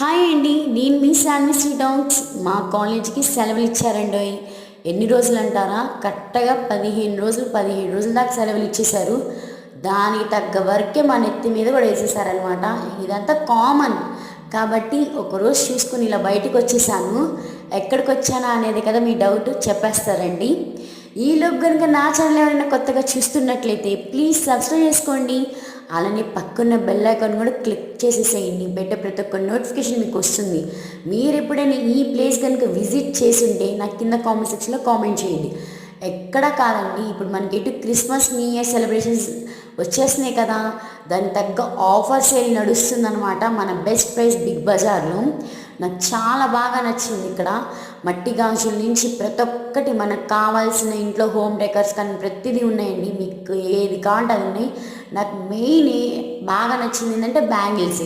Hi అండి, నేను మీ శాన్వి శ్రీటాక్స్. మా కాలేజీకి సెలవులు ఇచ్చారండి. ఎన్ని రోజులు అంటారా? కరెక్ట్గా 15 రోజులు 17 రోజుల దాకా సెలవులు ఇచ్చేశారు. దానికి తగ్గ వర్కే మా నెత్తి మీద కూడా వేసేసారనమాట. ఇదంతా కామన్ కాబట్టి ఒకరోజు చూసుకుని ఇలా బయటకు వచ్చేసాను. ఎక్కడికి వచ్చానా అనేది కదా మీ డౌట్, చెప్పేస్తారండి. ఈలోపు కనుక నా ఛానల్ ఎవరైనా కొత్తగా చూస్తున్నట్లయితే ప్లీజ్ సబ్స్క్రైబ్ చేసుకోండి. అలానే పక్కన్న బెల్ ఐకాన్ కూడా క్లిక్ చేసేసేయండి. పెట్టే ప్రతి ఒక్క నోటిఫికేషన్ మీకు వస్తుంది. మీరు ఎప్పుడైనా ఈ ప్లేస్ కనుక విజిట్ చేసి ఉంటే నాకు కింద కామెంట్ సెక్షన్లో కామెంట్ చేయండి. ఎక్కడ కాదండి, ఇప్పుడు మనకి ఎటు క్రిస్మస్ న్యూ ఇయర్ సెలబ్రేషన్స్ వచ్చేస్తున్నాయి కదా, దానికి తగ్గ ఆఫర్ సేల్ నడుస్తుందన్నమాట మన బెస్ట్ ప్రైస్ బిగ్ బజార్లో. నాకు చాలా బాగా నచ్చింది. ఇక్కడ మట్టి గాజుల నుంచి ప్రతి ఒక్కటి మనకు కావాల్సిన ఇంట్లో హోమ్ డెకర్స్ కానీ ప్రతిదీ ఉన్నాయండి. మీకు ఏది కావాలంటే అది ఉన్నాయి. నాకు మెయిన్ బాగా నచ్చింది ఏంటంటే బ్యాంగిల్స్.